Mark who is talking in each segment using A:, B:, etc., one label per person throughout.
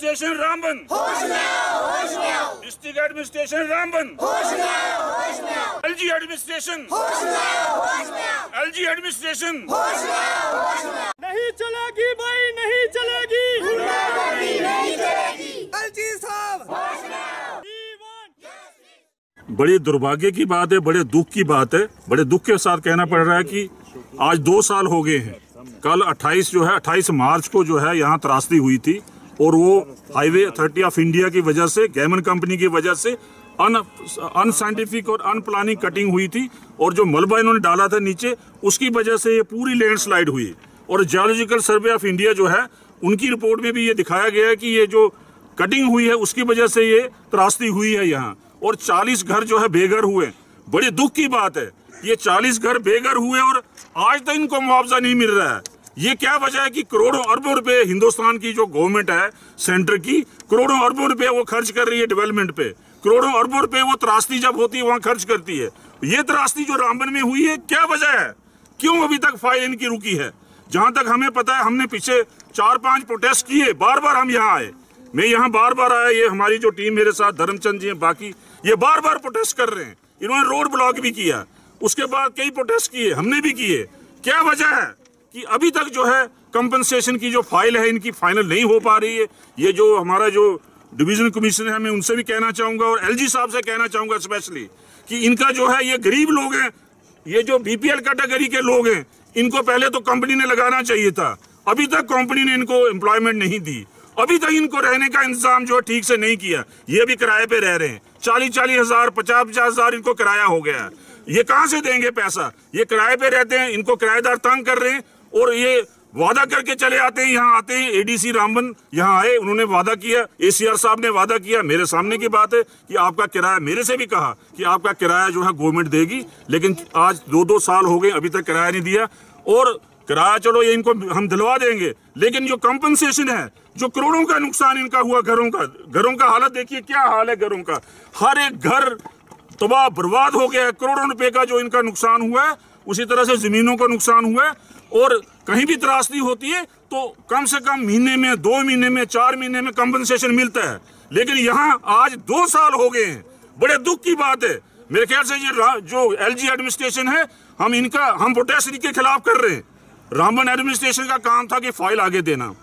A: Administration Ramban, district administration Ramban, LG administration, LG administration.
B: नहीं चलेगी भाई, नहीं चलेगी,
C: नहीं चलेगी। एलजी साहब,
A: बड़ी दुर्भाग्य की बात है, बड़े दुख की बात है, बड़े दुख के साथ कहना पड़ रहा है कि आज 2 साल हो गए हैं। कल 28 मार्च को जो है यहाँ त्रासदी हुई थी और वो हाईवे अथॉरिटी ऑफ इंडिया की वजह से, गैमन कंपनी की वजह से अनसाइंटिफिक और अनप्लानिंग कटिंग हुई थी और जो मलबा इन्होंने डाला था नीचे, उसकी वजह से ये पूरी लैंडस्लाइड हुई। और जियोलॉजिकल सर्वे ऑफ इंडिया जो है, उनकी रिपोर्ट में भी ये दिखाया गया है कि ये जो कटिंग हुई है उसकी वजह से ये त्रासदी हुई है यहाँ, और 40 घर जो है बेघर हुए। बड़े दुख की बात है, ये 40 घर बेघर हुए और आज तक इनको मुआवजा नहीं मिल रहा है। ये क्या वजह है कि करोड़ों अरबों रुपए हिंदुस्तान की जो गवर्नमेंट है, सेंटर की, करोड़ों अरबों रुपए वो खर्च कर रही है डेवलपमेंट पे, करोड़ों अरबों रुपए वो त्रासदी जब होती है वहां खर्च करती है। ये त्रासदी जो रामबन में हुई है, क्या वजह है, क्यों अभी तक फाइल इनकी रुकी है? जहां तक हमें पता है, हमने पीछे 4-5 प्रोटेस्ट किए, बार बार हम यहाँ आए, मैं यहाँ बार बार आया, ये हमारी जो टीम मेरे साथ धर्मचंद जी हैं, बाकी ये बार बार प्रोटेस्ट कर रहे हैं। इन्होंने रोड ब्लॉक भी किया, उसके बाद कई प्रोटेस्ट किए, हमने भी किए। क्या वजह है कि अभी तक जो है कंपनसेशन की जो फाइल है इनकी फाइनल नहीं हो पा रही है? ये जो हमारा जो डिवीजन कमिश्नर है, मैं उनसे भी कहना चाहूंगा और एलजी साहब से कहना चाहूंगा स्पेशली कि इनका जो है, ये गरीब लोग हैं, ये जो बीपीएल कैटेगरी के लोग हैं, इनको पहले तो कंपनी ने लगाना चाहिए था। अभी तक कंपनी ने इनको एम्प्लॉयमेंट नहीं दी, अभी तक इनको रहने का इंतजाम जो है ठीक से नहीं किया। ये भी किराए पे रह रहे हैं, 40-40 हजार, 50-50 हजार इनको किराया हो गया है। ये कहां से देंगे पैसा? ये किराए पे रहते हैं, इनको किराएदार तंग कर रहे हैं और ये वादा करके चले आते हैं। यहाँ आते हैं, एडीसी रामबन यहाँ आए, उन्होंने वादा किया, एसीआर साहब ने वादा किया, मेरे सामने की बात है कि आपका किराया, मेरे से भी कहा कि आपका किराया जो है गवर्नमेंट देगी, लेकिन आज 2-2 साल हो गए, अभी तक किराया नहीं दिया। और किराया चलो ये इनको हम दिलवा देंगे, लेकिन जो कंपनसेशन है, जो करोड़ों का नुकसान इनका हुआ, घरों का हालत देखिए, क्या हाल है घरों का। हर एक घर तबाह बर्बाद हो गया है, करोड़ों रुपए का जो इनका नुकसान हुआ है, उसी तरह से जमीनों का नुकसान हुआ है। और कहीं भी त्रासदी होती है तो कम से कम महीने में, 2 महीने में, 4 महीने में कंपनसेशन मिलता है, लेकिन यहाँ आज 2 साल हो गए हैं। बड़े दुख की बात है। मेरे ख्याल से ये जो एलजी एडमिनिस्ट्रेशन है, हम प्रोटेस्ट के खिलाफ कर रहे हैं। रामबन एडमिनिस्ट्रेशन का काम था कि फाइल आगे देना,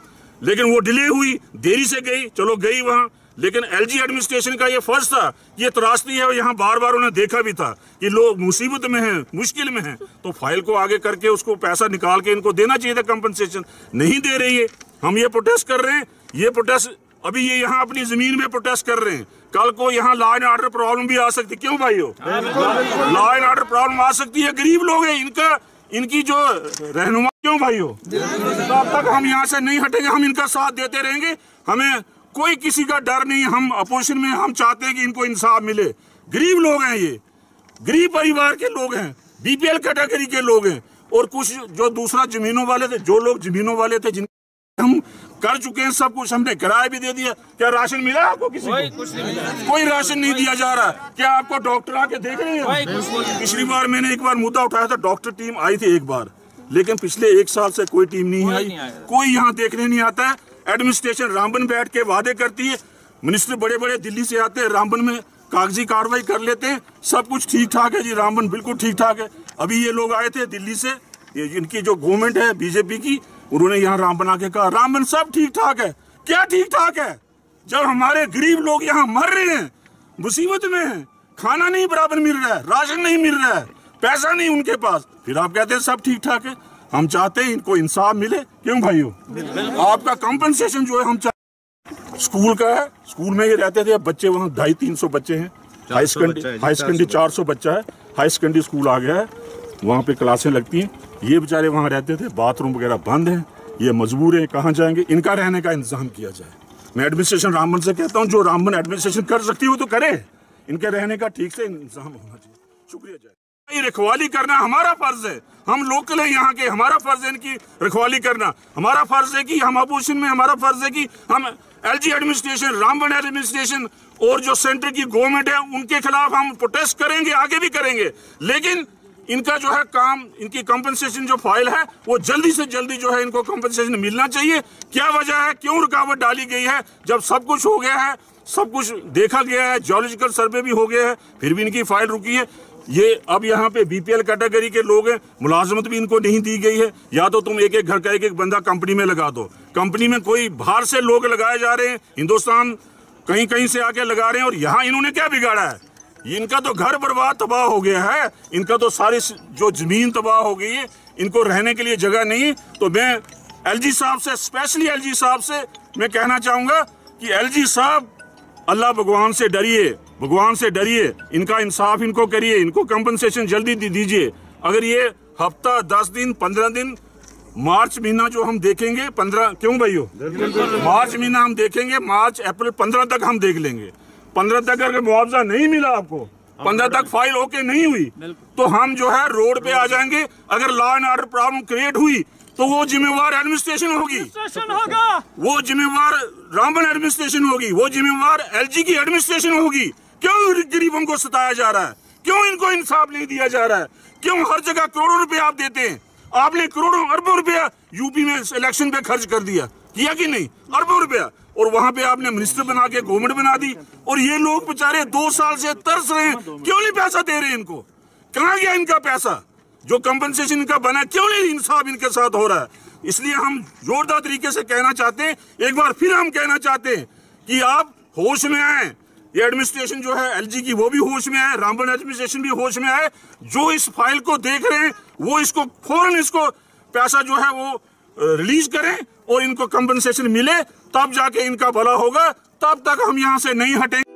A: लेकिन वो डिले हुई, देरी से गई, चलो गई वहां, लेकिन एलजी एडमिनिस्ट्रेशन का ये फर्ज था, ये त्रासदी है, यहाँ बार बार उन्हें देखा भी था कि लोग मुसीबत में हैं, मुश्किल में हैं, तो फाइल को आगे करके उसको पैसा निकाल के इनको देना चाहिए था। कंपनसेशन नहीं दे रही है। हम ये प्रोटेस्ट कर रहे हैं, ये प्रोटेस्ट अभी ये यहाँ अपनी जमीन में प्रोटेस्ट कर रहे हैं, कल को यहाँ लॉ एंड ऑर्डर प्रॉब्लम भी आ सकती। क्यों भाइयों, लॉ एंड ऑर्डर प्रॉब्लम आ सकती है। गरीब लोग हैं, इनकी जो रहनुमा, क्यों भाइयों, तब तक हम यहाँ से नहीं हटेंगे, हम इनका साथ देते रहेंगे। हमें कोई किसी का डर नहीं, हम अपोजिशन में, हम चाहते हैं कि इनको इंसाफ मिले। गरीब लोग हैं, ये गरीब परिवार के लोग हैं, बीपीएल कैटेगरी के लोग हैं, और कुछ जो दूसरा जमीनों वाले थे, जो लोग जमीनों वाले थे, जिन हम कर चुके हैं सब कुछ, हमने किराया भी दे दिया। क्या राशन मिला आपको? किसी को कुछ नहीं मिला, कोई राशन नहीं दिया जा रहा। क्या आपको डॉक्टर आके देख रहे हैं? पिछली बार मैंने एक बार मुद्दा उठाया था, डॉक्टर टीम आई थी एक बार, लेकिन पिछले 1 साल से कोई टीम नहीं आई, कोई यहाँ देखने नहीं आता है। एडमिनिस्ट्रेशन रामबन बैठ के वादे करती है, मिनिस्टर बड़े बड़े दिल्ली से आते हैं, रामबन में कागजी कार्रवाई कर लेते हैं, सब कुछ ठीक ठाक है जी, रामबन बिल्कुल ठीक ठाक है। अभी ये लोग आए थे दिल्ली से, ये इनकी जो गवर्नमेंट है बीजेपी की, उन्होंने यहाँ रामबन आके कहा रामबन सब ठीक ठाक है। क्या ठीक ठाक है, जब हमारे गरीब लोग यहाँ मर रहे हैं, मुसीबत में हैं, खाना नहीं बराबर मिल रहा है, राशन नहीं मिल रहा है, पैसा नहीं उनके पास, फिर आप कहते हैं सब ठीक ठाक है। हम चाहते हैं इनको इंसाफ मिले। क्यों भाइयों, आपका कंपनसेशन जो है हम स्कूल का है, स्कूल में ये रहते थे, अब बच्चे वहाँ 250-300 बच्चे हैं, हाई सेकेंडरी 400 बच्चा है, हाई सेकेंडरी स्कूल आ गया है, वहाँ पे क्लासें लगती हैं। ये बेचारे वहाँ रहते थे, बाथरूम वगैरह बंद हैं, ये मजबूर हैं, कहाँ जाएंगे? इनका रहने का इंतजाम किया जाए। मैं एडमिनिस्ट्रेशन रामबन से कहता हूँ, जो रामबन एडमिनिस्ट्रेशन कर सकती है वो तो करे, इनके रहने का ठीक से इंतजाम होना चाहिए। शुक्रिया जय। ये रखवाली करना हमारा फर्ज है, हम लोकल हैं यहाँ के, हमारा फर्ज है इनकी रखवाली करना। हमारा फर्ज है कि हम अपोजिशन में, हमारा फर्ज है कि हम एलजी एडमिनिस्ट्रेशन, रामबन एडमिनिस्ट्रेशन और जो सेंटर की गवर्नमेंट है उनके खिलाफ हम प्रोटेस्ट करेंगे, आगे भी करेंगे, लेकिन इनका जो है काम, इनकी कंपनसेशन जो फाइल है वो जल्दी से जल्दी जो है इनको कंपनसेशन मिलना चाहिए। क्या वजह है, क्यों रुकावट डाली गई है? जब सब कुछ हो गया है, सब कुछ देखा गया है, जियोलॉजिकल सर्वे भी हो गया है, फिर भी इनकी फाइल रुकी है। ये अब यहाँ पे बीपीएल कैटेगरी के लोग हैं, मुलाजमत भी इनको नहीं दी गई है। या तो तुम एक एक घर का एक एक बंदा कंपनी में लगा दो। कंपनी में कोई बाहर से लोग लगाए जा रहे हैं, हिंदुस्तान कहीं कहीं से आके लगा रहे हैं। और यहाँ इन्होंने क्या बिगाड़ा है? इनका तो घर बर्बाद तबाह हो गया है, इनका तो सारी जो जमीन तबाह हो गई है, इनको रहने के लिए जगह नहीं। तो मैं एलजी साहब से, स्पेशली एलजी साहब से मैं कहना चाहूंगा कि एलजी साहब, अल्लाह भगवान से डरिए, भगवान से डरिए, इनका इंसाफ इनको करिए, इनको कंपनसेशन जल्दी दीजिए। अगर ये हफ्ता 10 दिन 15 दिन, मार्च महीना जो हम देखेंगे, 15 क्यों भाइयों, मार्च महीना हम देखेंगे, मार्च अप्रैल 15 तक हम देख लेंगे। 15 तक अगर मुआवजा नहीं मिला आपको, 15 तक फाइल ओके नहीं हुई, तो हम जो है रोड पे आ जाएंगे। अगर law and order problem create हुई तो वो जिम्मेवार एडमिनिस्ट्रेशन होगी, वो जिम्मेवार रामबन एडमिनिस्ट्रेशन होगी, वो जिम्मेवार एलजी की एडमिनिस्ट्रेशन होगी। क्यों गरीबों को सताया जा रहा है? क्यों इनको इंसाफ नहीं दिया जा रहा है? क्यों हर जगह करोड़ों रुपए आप देते हैं? आपने करोड़ों अरबों रुपया यूपी में इलेक्शन पे खर्च कर दिया, किया कि नहीं? अरबों रुपया। और वहां पे आपने मिनिस्टर बना के गवर्नमेंट बना दी। और ये लोग बेचारे 2 साल से तरस रहे हैं, क्यों नहीं पैसा दे रहे इनको? कहाँ गया इनका पैसा जो कंपनसेशन इनका बना? क्यों नहीं इंसाफ इनके साथ हो रहा है? इसलिए हम जोरदार तरीके से कहना चाहते हैं, एक बार फिर हम कहना चाहते हैं कि आप होश में आए। ये एडमिनिस्ट्रेशन जो है एलजी की, वो भी होश में आए, रामबन एडमिनिस्ट्रेशन भी होश में आए। जो इस फाइल को देख रहे हैं वो इसको फौरन, इसको पैसा जो है वो रिलीज करें और इनको कंपनसेशन मिले, तब जाके इनका भला होगा। तब तक हम यहाँ से नहीं हटेंगे।